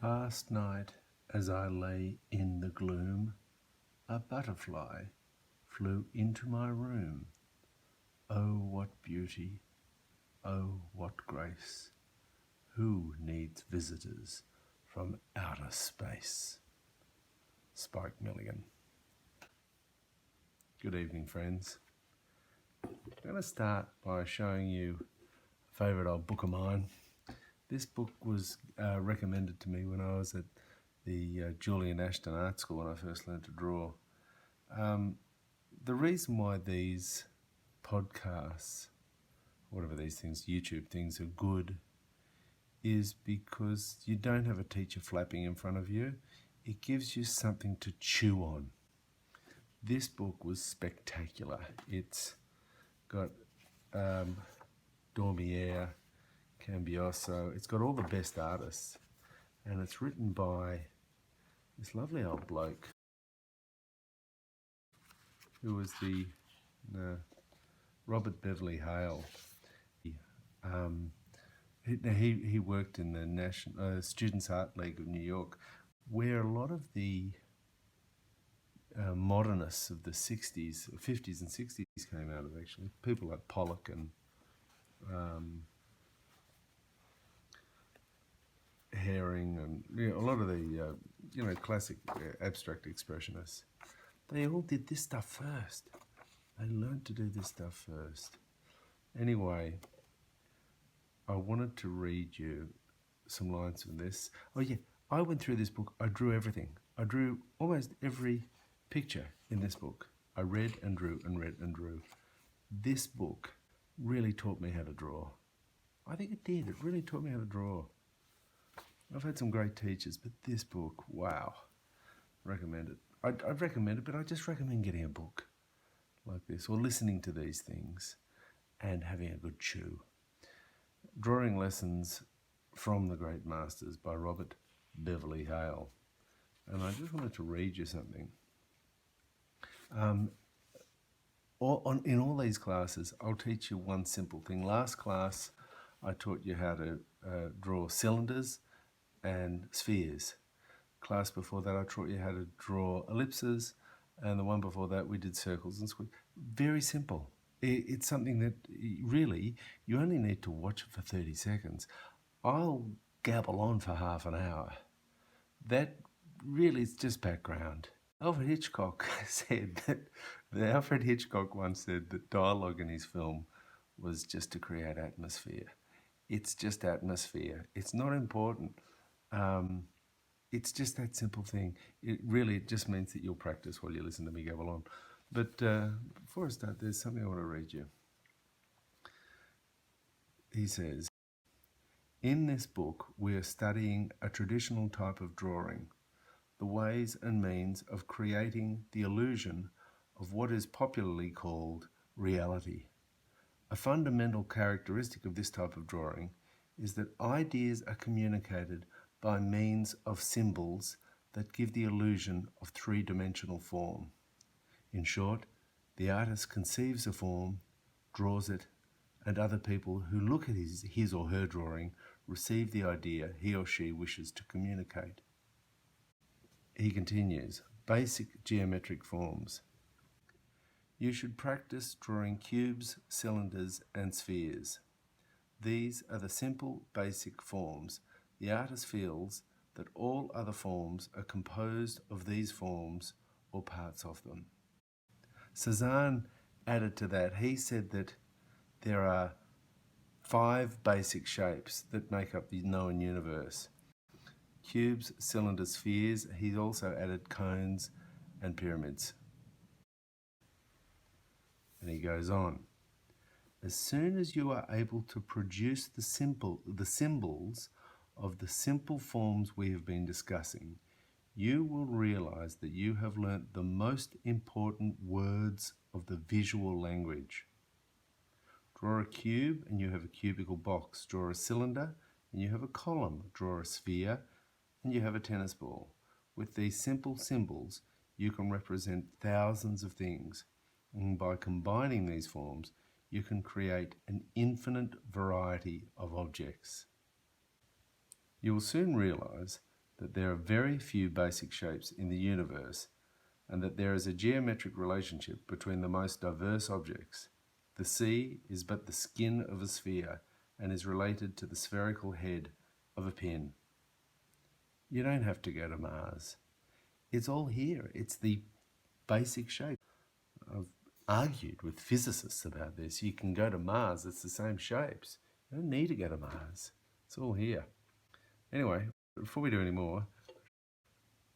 Last night, as I lay in the gloom, a butterfly flew into my room. Oh, what beauty! Oh, what grace! Who needs visitors from outer space? Spike Milligan. Good evening, friends. I'm going to start by showing you a favourite old book of mine. This book was recommended to me when I was at the Julian Ashton Art School when I first learned to draw. The reason why these podcasts, whatever these things, YouTube things, are good is because you don't have a teacher flapping in front of you. It gives you something to chew on. This book was spectacular. It's got Dormier, Cambioso. It's got all the best artists, and it's written by this lovely old bloke who was the Robert Beverly Hale. He worked in the National Students' Art League of New York, where a lot of the modernists of the 60s, 50s and 60s came out of, actually. People like Pollock and Herring and a lot of the classic abstract expressionists. They all did this stuff first. They learned to do this stuff first. Anyway, I wanted to read you some lines from this. Oh yeah, I went through this book. I drew everything. I drew almost every picture in this book. I read and drew and read and drew. This book really taught me how to draw. I think it did. It really taught me how to draw. I've had some great teachers, but this book, wow, recommend it. I'd recommend it, but I just recommend getting a book like this or listening to these things and having a good chew. Drawing Lessons from the Great Masters by Robert Beverly Hale. And I just wanted to read you something. In all these classes, I'll teach you one simple thing. Last class, I taught you how to draw cylinders and spheres. Class before that, I taught you how to draw ellipses, and the one before that, we did circles and squares. Very simple. It's something that really you only need to watch it for 30 seconds. I'll gabble on for half an hour. That really is just background. Alfred Hitchcock said Alfred Hitchcock once said that dialogue in his film was just to create atmosphere. It's just atmosphere. It's not important. It's just that simple thing. It just means that you'll practice while you listen to me gabble on. But before I start, there's something I want to read you. He says, "In this book, we are studying a traditional type of drawing, the ways and means of creating the illusion of what is popularly called reality. A fundamental characteristic of this type of drawing is that ideas are communicated by means of symbols that give the illusion of three-dimensional form. In short, the artist conceives a form, draws it, and other people who look at his or her drawing receive the idea he or she wishes to communicate." He continues, "Basic geometric forms. You should practice drawing cubes, cylinders, and spheres. These are the simple, basic forms. The artist feels that all other forms are composed of these forms or parts of them." Cezzane added to that. He said that there are 5 basic shapes that make up the known universe. Cubes, cylinders, spheres. He also added cones and pyramids. And he goes on. As soon as you are able to produce the symbols of the simple forms we have been discussing, you will realize that you have learnt the most important words of the visual language. Draw a cube and you have a cubical box. Draw a cylinder and you have a column. Draw a sphere and you have a tennis ball. With these simple symbols, you can represent thousands of things. And by combining these forms, you can create an infinite variety of objects. You will soon realize that there are very few basic shapes in the universe, and that there is a geometric relationship between the most diverse objects. The sea is but the skin of a sphere and is related to the spherical head of a pin. You don't have to go to Mars. It's all here. It's the basic shape. I've argued with physicists about this. You can go to Mars, it's the same shapes. You don't need to go to Mars. It's all here. Anyway, before we do any more,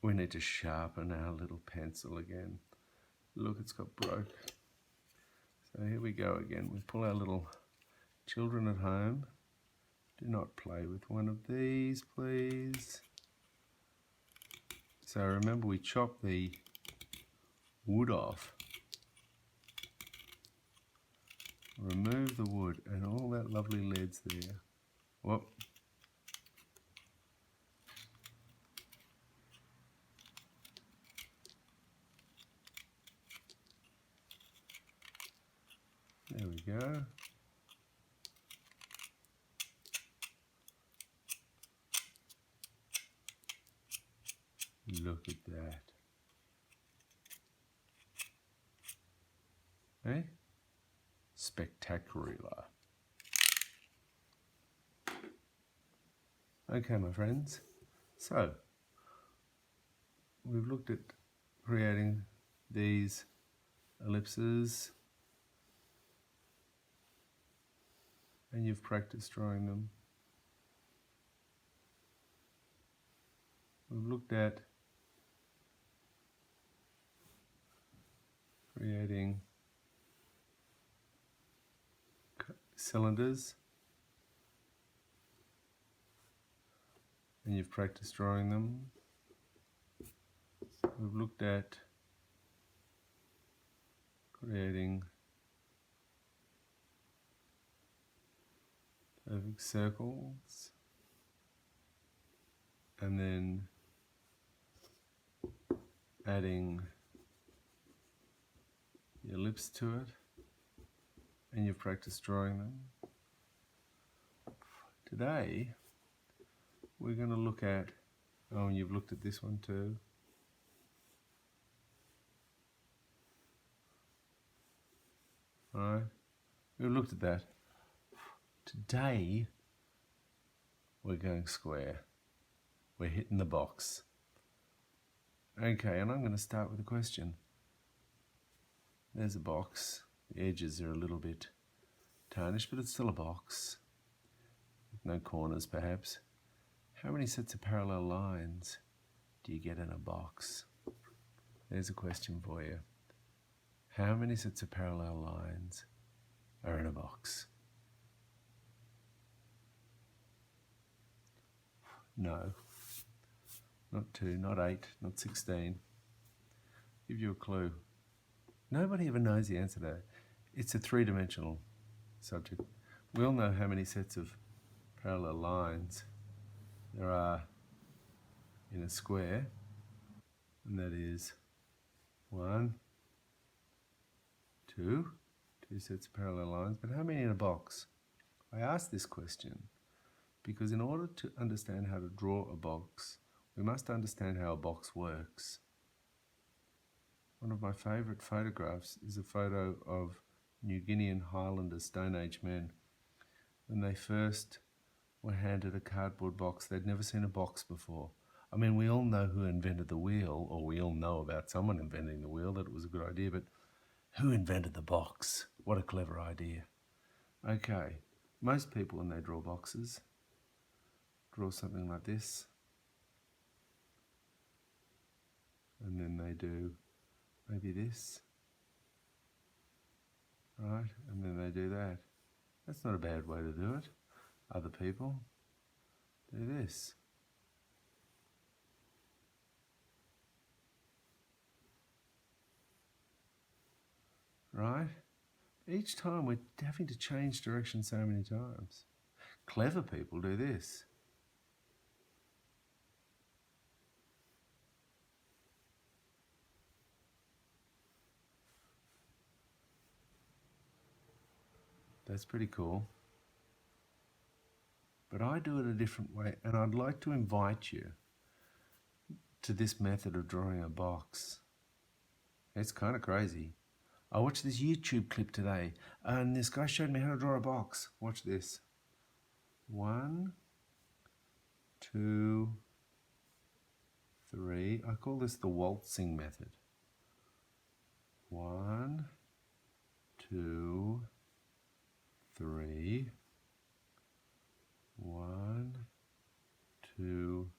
we need to sharpen our little pencil again. Look, it's got broke. So here we go again. We pull our little children at home. Do not play with one of these, please. So remember, we chop the wood off. Remove the wood and all that lovely lead's there. Whoop. There we go. Look at that. Eh? Spectacular. Okay, my friends. So, we've looked at creating these ellipses, and you've practiced drawing them. We've looked at creating cylinders, and you've practiced drawing them. We've looked at creating perfect circles, and then adding the ellipse to it, and you've practiced drawing them. Today we're going to look at, oh, and you've looked at this one too. Alright, we've looked at that. Today we're going square. We're hitting the box. Okay, and I'm going to start with a question. There's a box. The edges are a little bit tarnished, but it's still a box. With no corners, perhaps. How many sets of parallel lines do you get in a box? There's a question for you. How many sets of parallel lines are in a box? No. Not 2, not 8, not 16. Give you a clue. Nobody ever knows the answer to that. It's a three-dimensional subject. We all know how many sets of parallel lines there are in a square, and that is 1, 2 sets of parallel lines. But how many in a box? I ask this question because in order to understand how to draw a box, we must understand how a box works. One of my favourite photographs is a photo of New Guinean Highlander Stone Age men. When they first were handed a cardboard box, they'd never seen a box before. I mean, we all know who invented the wheel, or we all know about someone inventing the wheel, that it was a good idea, but who invented the box? What a clever idea. Okay, most people when they draw boxes, draw something like this, and then they do maybe this, right, and then they do that. That's not a bad way to do it. Other people do this. Right? Each time we're having to change direction so many times. Clever people do this. That's pretty cool. But I do it a different way, and I'd like to invite you to this method of drawing a box. It's kind of crazy. I watched this YouTube clip today, and this guy showed me how to draw a box. Watch this. 1, 2, 3. I call this the waltzing method. 1, 2, 3. 1, 2,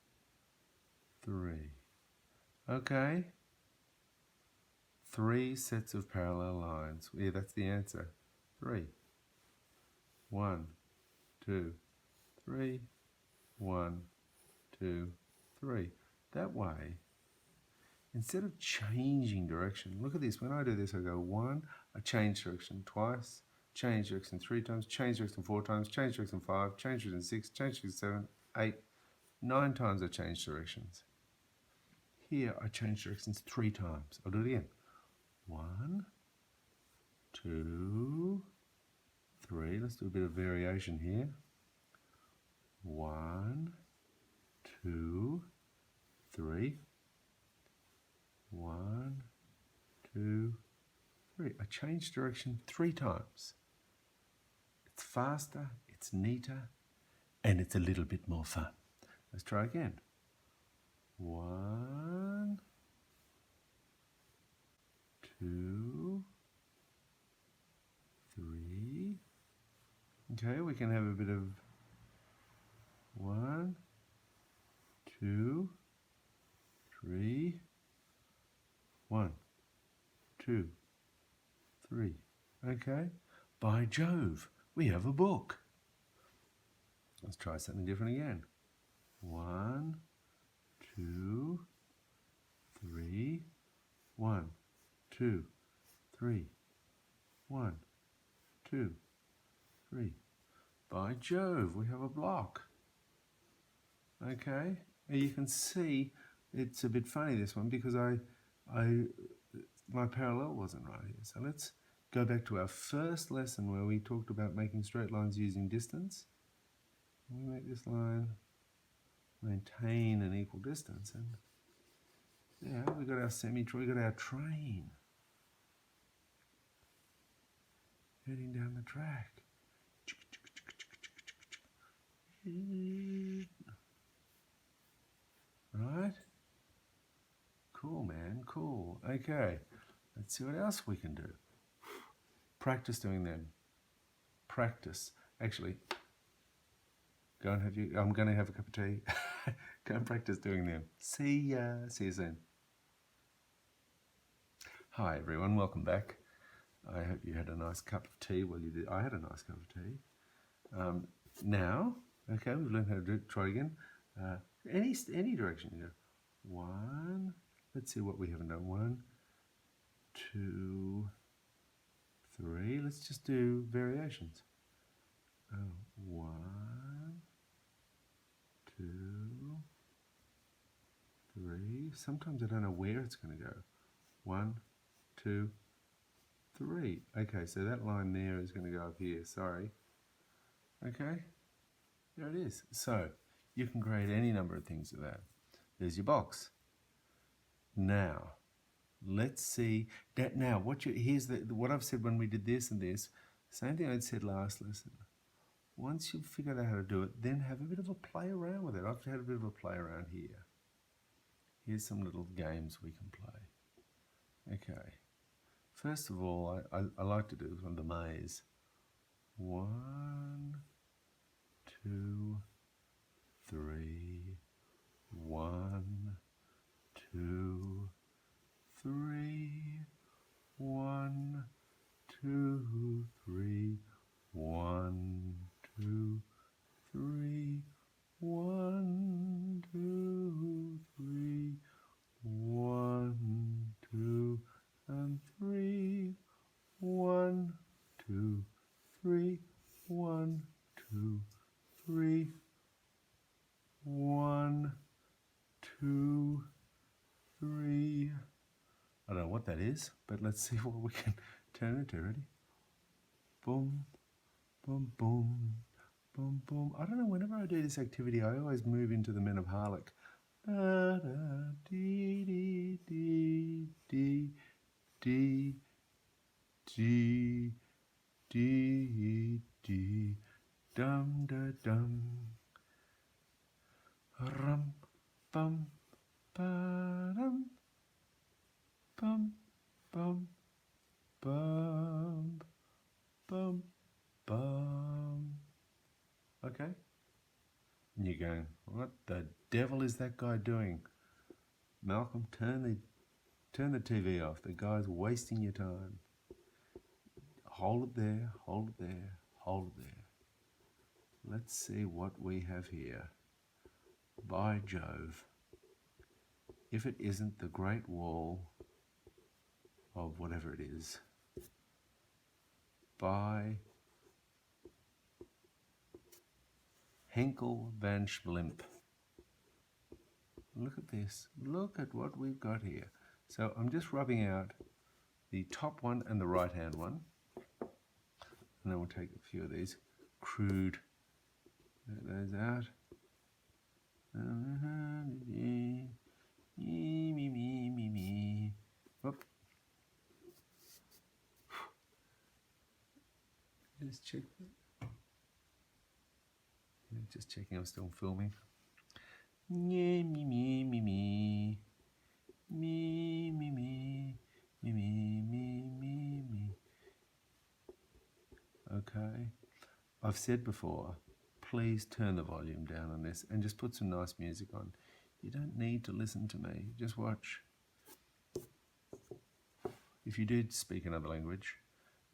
3. Okay. 3 sets of parallel lines. Yeah, that's the answer. 3. 1, 2, 3. 1, 2, 3. That way, instead of changing direction, look at this. When I do this, I go 1, I change direction twice, change direction 3 times, change direction 4 times, change direction 5, change direction 6, change direction 7, 8, 9 times I change directions. Here, I change directions 3 times. I'll do it again. 1, 2, 3. Let's do a bit of variation here. 1, 2, 3. 1, 2, 3. I change direction 3 times. It's faster, it's neater, and it's a little bit more fun. Let's try again. 1, 2, 3. Okay, we can have a bit of 1, 2, 3. 1, 2, 3. Okay. By Jove, we have a book. Let's try something different again. 1, 2, 3. 1, 2, 3. 1, 2, 3. By Jove, we have a block. Okay. And you can see it's a bit funny, this one, because my parallel wasn't right here. So let's go back to our first lesson where we talked about making straight lines using distance. We make this line maintain an equal distance, and yeah, we got our we got our train heading down the track. Right? Cool, man, cool. Okay, let's see what else we can do. Practice doing them. Practice. Actually, go and I'm going to have a cup of tea. Go and practice doing them. See ya. See you soon. Hi, everyone. Welcome back. I hope you had a nice cup of tea while you did. I had a nice cup of tea. Now, okay, we've learned how to do it. Try again. Any direction you go. 1. Let's see what we haven't done. 1, 2, 3. Let's just do variations. 1, 2, 3. Sometimes I don't know where it's going to go. 1, 2, 3. Okay, so that line there is going to go up here. Sorry. Okay, there it is. So you can create any number of things with that. There's your box. Now, let's see that. Now, here's what I've said when we did this and this. Same thing I said last lesson. Once you've figured out how to do it, then have a bit of a play around with it. I've had a bit of a play around here. Here's some little games we can play. Okay. First of all, I like to do this on the maze. 1, 2, 3. 1, 2, 3. 1, 2, 3. 1, 2, 3. 1, 2, 3. 1, 2, and 3. 1, 2, 3. 1, 2, 3. 1, 2, 3. I don't know what that is, but let's see what we can turn it into. Ready? Boom, boom, boom, boom, boom. I don't know, whenever I do this activity, I always move into the Men of Harlech. ba da dee dee dee dee dee dee dee dee dum da dum rum bum ba dum bum bum bum bum bum. Okay? And you're going, what the devil is that guy doing? Malcolm, turn the TV off. The guy's wasting your time. Hold it there, hold it there, hold it there. Let's see what we have here. By Jove, if it isn't the Great Wall of whatever it is, by Henkel van Schlimp. Look at this. Look at what we've got here. So I'm just rubbing out the top one and the right-hand one. And then we'll take a few of these crude. Get those out. Whoop. Just check that. Yeah, just checking I'm still filming. Me me me me me me me me me me me me me. Okay, I've said before, please turn the volume down on this and just put some nice music on. You don't need to listen to me, just watch. If you did speak another language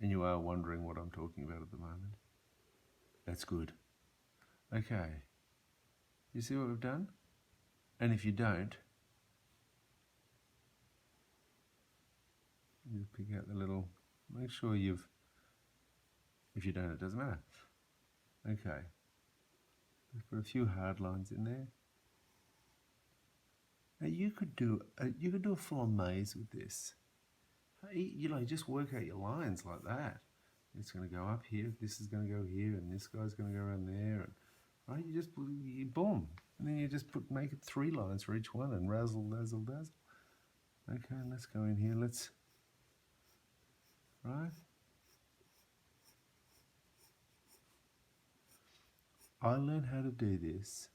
and you are wondering what I'm talking about at the moment, that's good. Okay, you see what we've done? And if you don't, you pick out the little, make sure you've, if you don't, it doesn't matter. Okay, let's put a few hard lines in there. Now you could do a full maze with this. You know, just work out your lines like that. It's going to go up here, this is going to go here, and this guy's going to go around there, and right, you boom, and then you just make it 3 lines for each one, and razzle dazzle dazzle. Okay, let's go in here. Right. I learned how to do this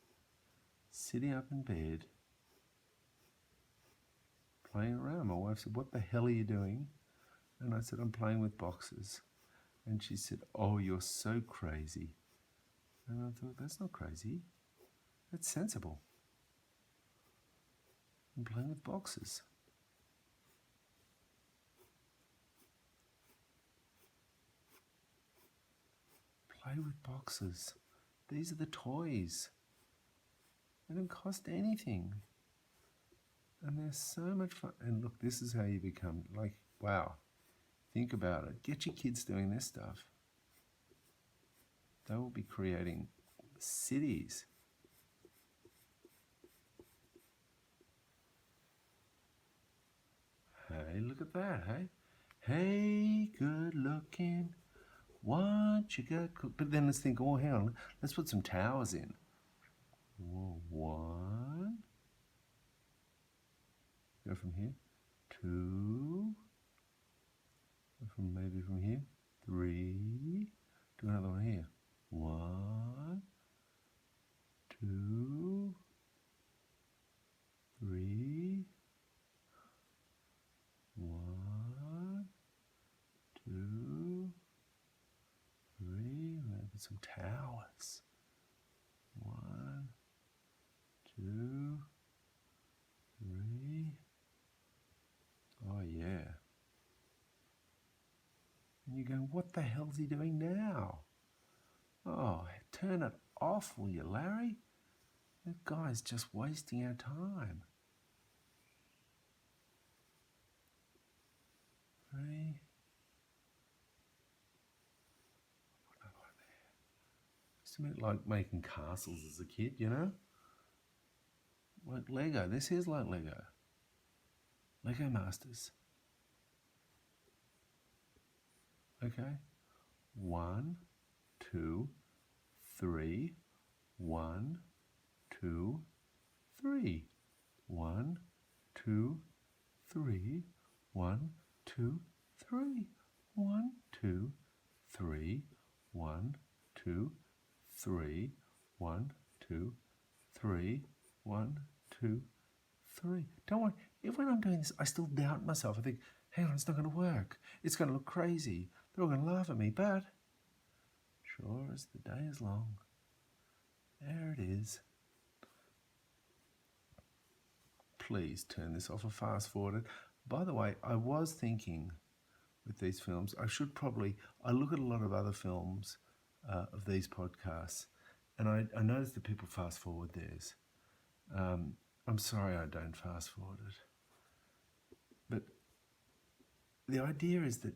sitting up in bed, playing around. My wife said, "What the hell are you doing?" And I said, "I'm playing with boxes." And she said, "Oh, you're so crazy." And I thought, that's not crazy. That's sensible. I'm playing with boxes. Play with boxes. These are the toys. They don't cost anything. And they're so much fun. And look, this is how you become, like, wow. Think about it. Get your kids doing this stuff. They will be creating cities. Hey, look at that, hey? Hey, good looking. What you got? But then let's think, oh, hang on. Let's put some towers in. Whoa, 1. Go from here. 2. Maybe from here. 3. Do another one here. 1, 2, 3. 1, 2, 3. Maybe some towers. 1, 2, 3. Oh yeah. And you're going, what the hell's he doing now? Oh, turn it off, will you, Larry? That guy's just wasting our time. 3. Put another one there. Used to be like making castles as a kid, you know? Like Lego. This is like Lego. Lego Masters. Okay. 1, 2, 3. 1, 2, 3. 1, 2, 3, 1, 2, 3, 1, 2, 3, 1, 2, 3, 1, 2, 3, 1, 2, 3. Don't worry, if when I'm doing this, I still doubt myself. I think, hang on, it's not going to work. It's going to look crazy. They're all going to laugh at me, but sure as the day is long, there it is. Please turn this off or fast forward it. By the way, I was thinking with these films, I look at a lot of other films of these podcasts, and I notice that people fast forward theirs. I'm sorry I don't fast forward it. But the idea is that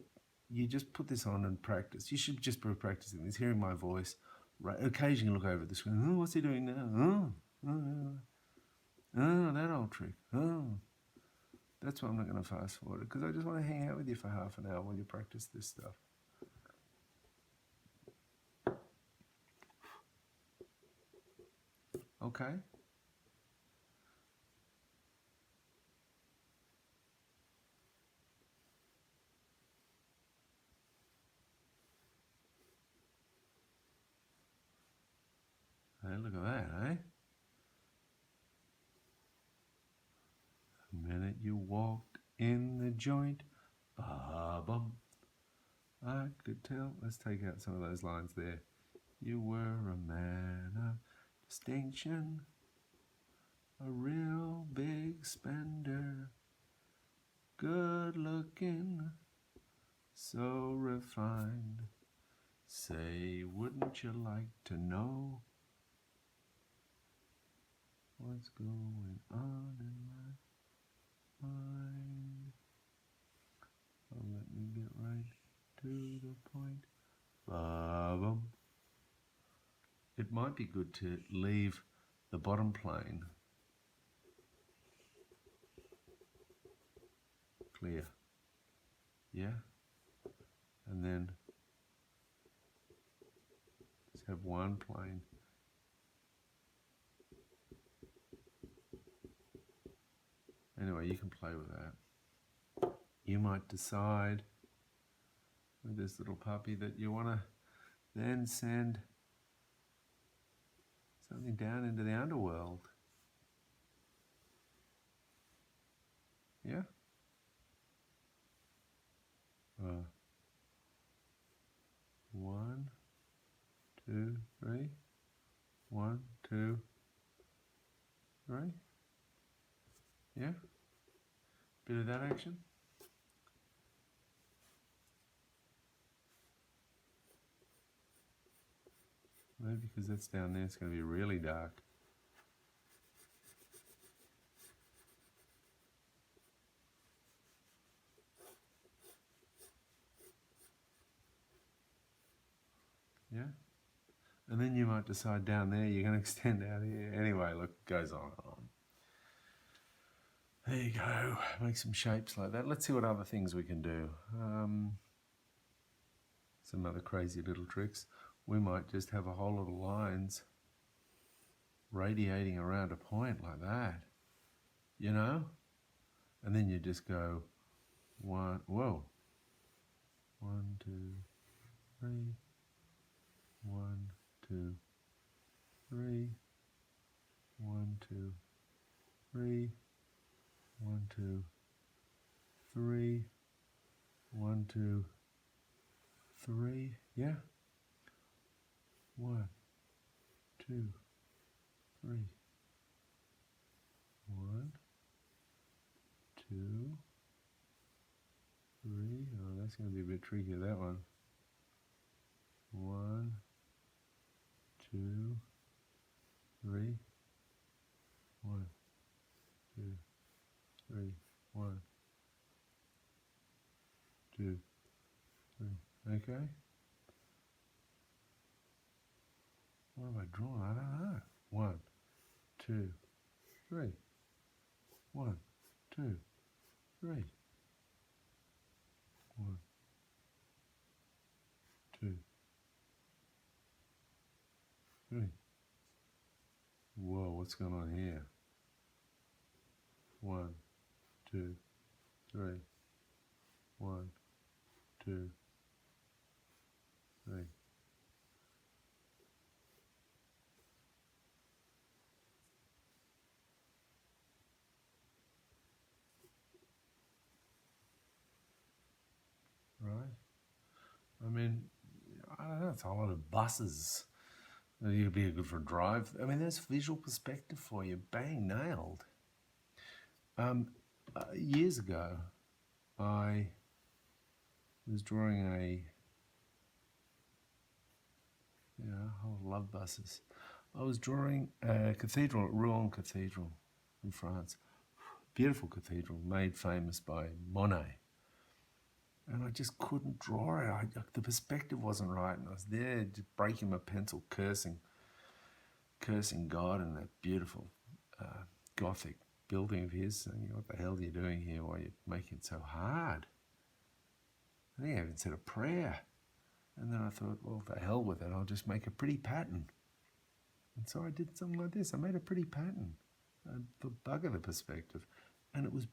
you just put this on and practice. You should just be practicing this, hearing my voice. Right, occasionally look over at the screen. Oh, what's he doing now? Oh, that old trick. Oh, that's why I'm not going to fast forward it, because I just want to hang out with you for half an hour while you practice this stuff. Okay? Hey, look at that, eh? The minute you walked in the joint, ba-bum, I could tell. Let's take out some of those lines there. You were a man of distinction, a real big spender, good looking, so refined. Say, wouldn't you like to know what's going on in my mind? Oh, let me get right to the point. Ba-bum. It might be good to leave the bottom plane clear. Yeah? And then just have one plane. Anyway, you can play with that. You might decide with this little puppy that you want to then send something down into the underworld. Yeah? 1, 2, 3. 1, 2, 3. Yeah? Bit of that action. Maybe because that's down there, it's going to be really dark. Yeah? And then you might decide down there you're going to extend out here. Anyway, look, it goes on and on. There you go. Make some shapes like that. Let's see what other things we can do. Some other crazy little tricks. We might just have a whole lot of lines radiating around a point like that, you know? And then you just go 1, whoa. 1, 2, 3. 1, 2, 3. 1, 2, 3. 1, 2, 3. 1, 2, 3. Yeah. 1, 2, 3. 1, 2, 3. Oh, that's going to be a bit tricky, that one. 1, 2, 3. 1, 2, 3. 1, 2, 3. Okay. What have I drawn? I don't know. 1, 2, 3. 1, 2, 3. 1, 2, 3. Whoa, what's going on here? 1, 2, 3. 1, 2, 3. Right? I mean, I don't know, it's a lot of buses. You'd be good for a drive. I mean, there's visual perspective for you. Bang, nailed. Years ago, I was drawing I love buses. I was drawing a cathedral at Rouen Cathedral in France. Beautiful cathedral, made famous by Monet. And I just couldn't draw it. The perspective wasn't right, and I was there just breaking my pencil, cursing God in that beautiful Gothic building of his, saying, "What the hell are you doing here? Why are you making it so hard?" I think I even said a prayer. And then I thought, well, the hell with it, I'll just make a pretty pattern. And so I did something like this. I made a pretty pattern, the bugger the perspective. And it was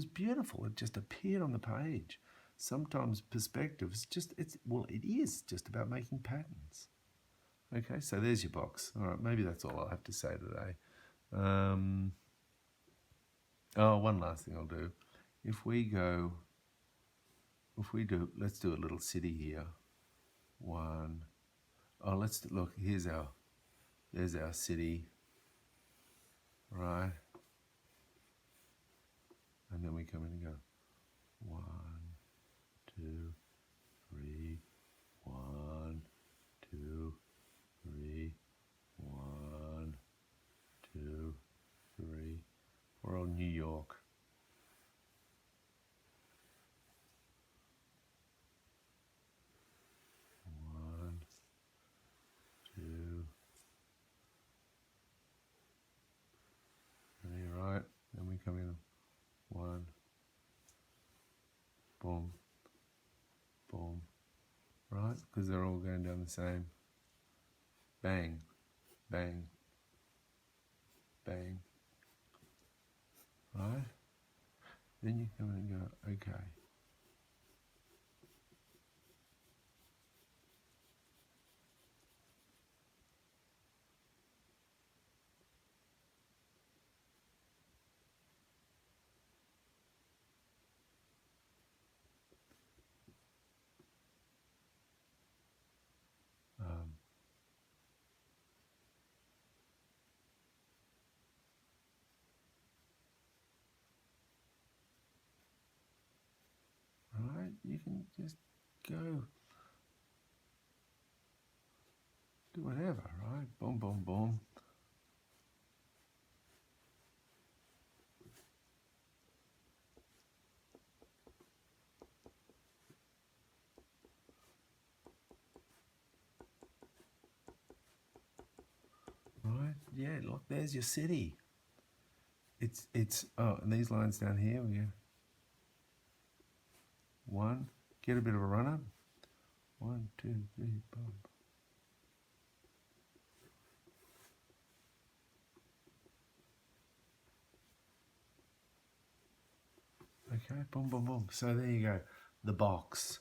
beautiful. It just appeared on the page. Sometimes perspective is it is just about making patterns. Okay, so there's your box. All right, maybe that's all I'll have to say today. One last thing I'll do. Let's do a little city here. Look, there's our city, right? And then we come in and go 1, 2, 3, 1, 2, 3, 1, 2, 3. We're on New York. 1, 2, 3, right? Then we come in 1, boom, boom, right? Because they're all going down the same. Bang, bang, bang, right? Then you come in and go, okay. Right? You can just go do whatever, right? Boom, boom, boom. Right? Yeah, look, there's your city. And these lines down here, we go 1, get a bit of a run up. 1, 2, 3, boom. Okay, boom, boom, boom. So there you go, the box.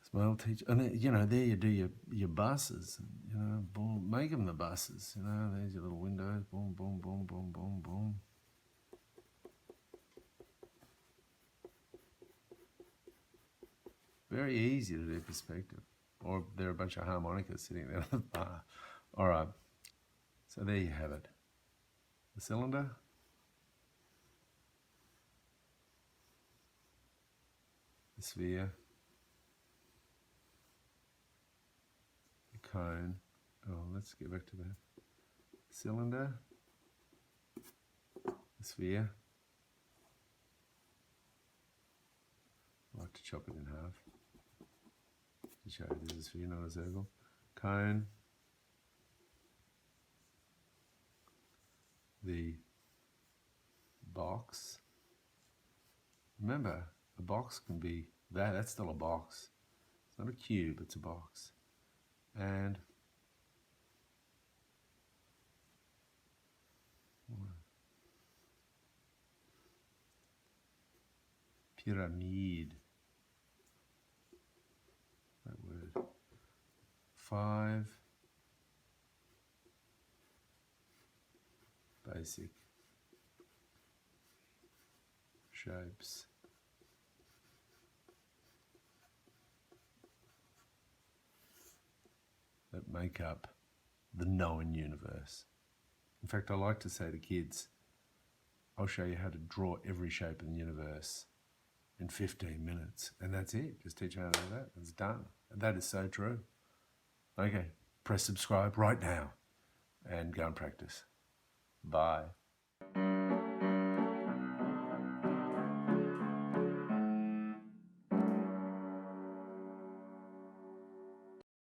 As my old teacher, and there you do your buses, boom, make them the buses, there's your little windows, boom, boom, boom, boom, boom, boom. Very easy to do perspective. Or there are a bunch of harmonicas sitting there at the bar. All right, so there you have it. The cylinder, the sphere, the cone. Let's get back to that. Cylinder, the sphere. I like to chop it in half to show you this is a sphere, not a circle. Cone, the box. Remember, a box can be that's still a box. It's not a cube, it's a box. And pyramid. That word. 5 basic shapes that make up the known universe. In fact, I like to say to kids, I'll show you how to draw every shape in the universe in 15 minutes. And that's it. Just teach them how to do that. It's done. And that is so true. Okay, press subscribe right now and go and practice. Bye.